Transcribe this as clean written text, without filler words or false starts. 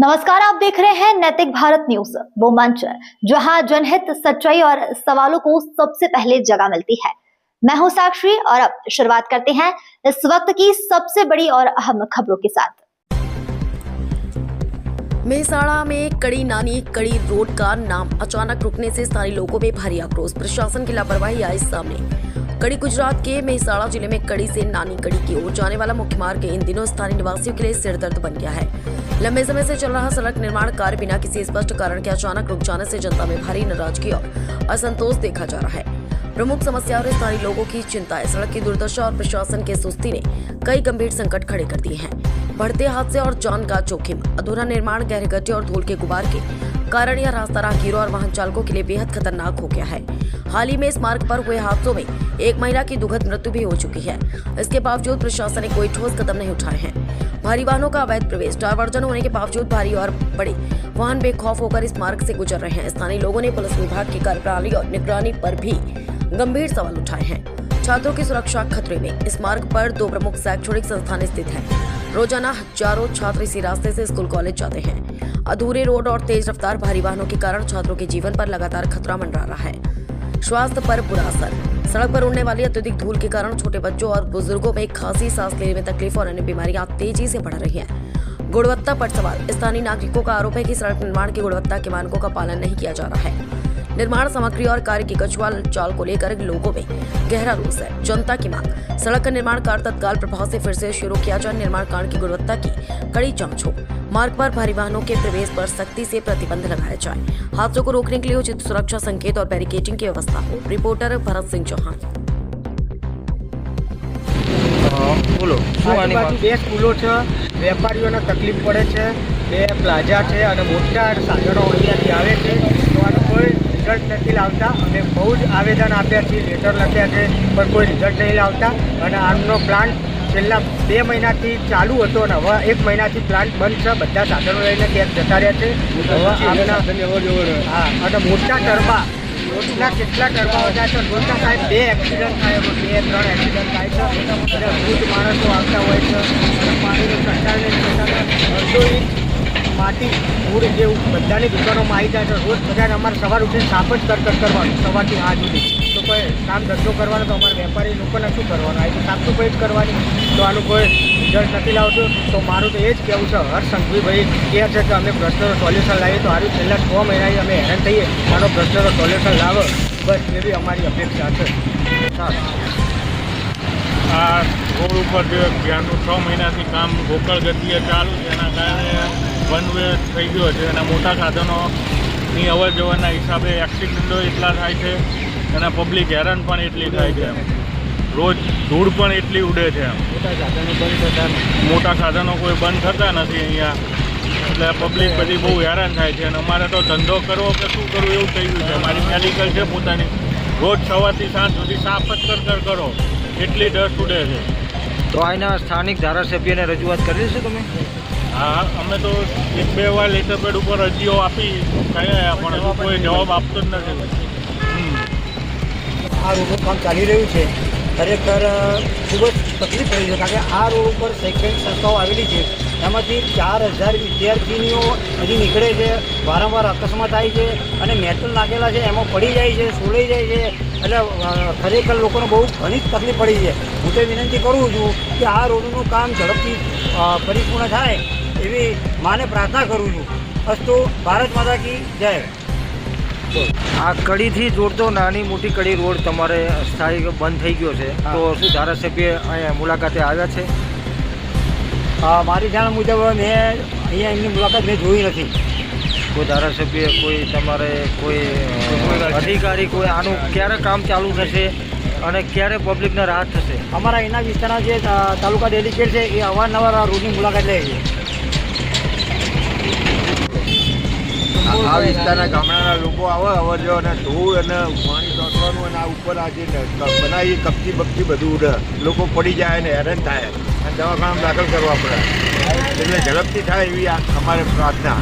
नमस्कार, आप देख रहे हैं नैतिक भारत न्यूज, वो मंच जहां जनहित, सच्चाई और सवालों को सबसे पहले जगह मिलती है। मैं हूं साक्षी और अब शुरुआत करते हैं इस वक्त की सबसे बड़ी और अहम खबरों के साथ। मेहसाणा में कड़ी नानी कड़ी रोड का नाम अचानक रुकने से स्थानीय लोगों में भारी आक्रोश। प्रशासन की लापरवाही आई सामने। कड़ी गुजरात के मेहसाणा जिले में कड़ी से नानी कड़ी की ओर जाने वाला मुख्य मार्ग इन दिनों स्थानीय निवासियों के लिए सिरदर्द बन गया है। लंबे समय से चल रहा सड़क निर्माण कार्य बिना किसी स्पष्ट कारण के अचानक रुक जाने से जनता में भारी नाराजगी और असंतोष देखा जा रहा है। प्रमुख समस्या और स्थानीय लोगों की चिंता है। सड़क की दुर्दशा और प्रशासन की सुस्ती ने कई गंभीर संकट खड़े कर दिए हैं। बढ़ते हादसे और जान का जोखिम, अधूरा निर्माण, गहरे गड्ढे और धूल के गुबार के कारण यह रास्ता राहगीरों और वाहन चालकों के लिए बेहद खतरनाक हो गया है। हाल ही में इस मार्ग पर हुए हादसों में एक महिला की दुखद मृत्यु भी हो चुकी है। इसके बावजूद प्रशासन ने कोई ठोस कदम नहीं उठाए हैं। भारी वाहनों का अवैध प्रवेश, डायवर्जन होने के बावजूद भारी और बड़े वाहन बेखौफ होकर इस मार्ग से गुजर रहे हैं। स्थानीय लोगों ने पुलिस विभाग की कार्यप्रणाली और निगरानी पर भी गंभीर सवाल उठाए हैं। छात्रों की सुरक्षा खतरे में। इस मार्ग पर दो प्रमुख शैक्षणिक संस्थान स्थित हैं। रोजाना हजारों छात्र इसी रास्ते से स्कूल कॉलेज जाते हैं। अधूरे रोड और तेज रफ्तार भारी वाहनों के कारण छात्रों के जीवन पर लगातार खतरा मंडरा रहा है। स्वास्थ्य पर बुरा असर। सड़क पर उड़ने वाली अत्यधिक धूल के कारण छोटे बच्चों और बुजुर्गों में खांसी, सांस लेने में तकलीफ और अन्य बीमारियां तेजी से बढ़ रही हैं। गुणवत्ता पर सवाल। स्थानीय नागरिकों का आरोप है कि सड़क निर्माण की गुणवत्ता के मानकों का पालन नहीं किया जा रहा है। निर्माण सामग्री और कार्य की कछुआ चाल को लेकर लोगों में गहरा रोष है। जनता की मांग, सड़क का निर्माण कार्य तत्काल प्रभाव से फिर से शुरू किया जाए। निर्माण कार्य की गुणवत्ता की कड़ी जांच हो। मार्ग पर भारी वाहनों के प्रवेश पर सख्ती से प्रतिबंध लगाया जाए। हादसों को रोकने के लिए उचित सुरक्षा संकेत और बैरिकेडिंग की व्यवस्था हो। रिपोर्टर भरत सिंह चौहान। બોલો શું આની વાત? બે સ્કૂલો છે, વેપારીઓને તકલીફ પડે છે, બે પ્લાઝા છે અને મોટા સાધનો અહીંયાથી આવે છે તો આનું કોઈ રિઝલ્ટ નથી લાવતા। અમે બહુ જ આવેદન આપ્યા છે, લેટર લખ્યા છે પણ કોઈ રિઝલ્ટ નહીં લાવતા અને આમનો પ્લાન્ટ છેલ્લા 2 મહિનાથી ચાલુ હતો અને હવે 1 મહિનાથી પ્લાન્ટ બંધ છે। બધા સાધનો લઈને ત્યાં જતા રહ્યા છે। હવે હા અને મોટા ટર્બા રોજના કેટલા ટર્બાઓ જાય છે। રોજના સાહેબ 2 એક્સિડન્ટ થાય, 2-3 એક્સિડન્ટ થાય છે અને વૃદ્ધ માણસો આવતા હોય છે અને પાણીનો સંચાલન અડધો ઇંચ માટી ધૂળ જેવું બધાની દુકાનોમાં આવી જાય છે। રોજ બધાને અમારે સવાર ઉઠીને સાફ જ કરવાનું સવારથી સાંજ સુધી। તો કોઈ કામ ધંધો કરવાનો તો અમારે વેપારી લોકોને શું કરવાનું? આ તો સાફ સફાઈ જ કરવાની। તો આનું કોઈ રિઝલ્ટ નથી લાવતું। તો મારું તો એ જ કહેવું છે, હર્ષ સંઘવીભાઈ કહે છે કે અમે પ્રશ્નનું સોલ્યુશન લાવીએ તો સારું। છેલ્લા 6 મહિનાથી અમે હેરાન થઈએ, આનો પ્રશ્નનું સોલ્યુશન લાવો, બસ એવી અમારી અપેક્ષા છે। આ રોડ ઉપર જે 6 મહિનાથી કામ ગોકળ ગતિએ ચાલુ છે એના કારણે વન વે થઈ ગયો છે અને મોટા સાધનોની અવર જવરના હિસાબે એક્સિડન્ટો એટલા થાય છે અને પબ્લિક હેરાન પણ એટલી થાય છે। રોજ ધૂળ પણ એટલી ઉડે છે। મોટા સાધનો કોઈ બંધ થતા નથી અહીંયા, એટલે પબ્લિક બધી બહુ હેરાન થાય છે અને અમારે તો ધંધો કરવો કે શું કરવું એવું થઈ ગયું છે। મારી મેડિકલ છે પોતાની, રોજ સવારથી સાંજ સુધી સાફ જ કરો એટલી ડસ્ટ ઉડે છે। તો આના સ્થાનિક ધારાસભ્યને રજૂઆત કરી છે તમે? હા, અમે તો 1-2 વાર લેટર પેડ ઉપર અરજીઓ આપી ગયા પણ હજુ કોઈ જવાબ આપતો જ નથી। આ રોડનું કામ ચાલી રહ્યું છે, ખરેખર ખૂબ જ તકલીફ પડી છે કારણ કે આ રોડ ઉપર શૈક્ષણિક સંસ્થાઓ આવેલી છે, એમાંથી 4000 વિદ્યાર્થીનીઓ હજી નીકળે છે। વારંવાર અકસ્માત થાય છે અને મેટલ નાખેલા છે એમાં પડી જાય છે, સોલાઈ જાય છે, એટલે ખરેખર લોકોને બહુ ઘણી તકલીફ પડી છે। હું તો વિનંતી કરું છું કે આ રોડનું કામ ઝડપથી પરિપૂર્ણ થાય એવી માને પ્રાર્થના કરું છું। અસ્તુ ભારત માતા કી જય। આ કડીથી જોડતો નાની મોટી કડી રોડ તમારે સ્થાયી બંધ થઈ ગયો છે, તો શું ધારાસભ્ય અહીંયા મુલાકાતે આવ્યા છે? મારી જાણ મુજબ મેં અહીંયા એમની મુલાકાત મેં જોઈ નથી। કોઈ ધારાસભ્ય, કોઈ તમારે કોઈ અધિકારી, કોઈ આનું ક્યારે કામ ચાલુ થશે અને ક્યારે પબ્લિકને રાહત થશે? અમારા એના વિસ્તારના જે તાલુકા ડેલિગેટ છે એ અવારનવાર આ રોડની મુલાકાત લે છે। આ વિસ્તારના ગામડાના લોકો આવે અવર જવર અને ધૂળ અને પાણી ચોંટવાનું અને આ ઉપર આ જે બનાવી કપચી બપચી બધું ઉડે, લોકો પડી જાય અને હેરાન થાય અને દવાખાનામાં દાખલ કરવા પડે, એટલે ઝડપથી થાય એવી અમારે પ્રાર્થના।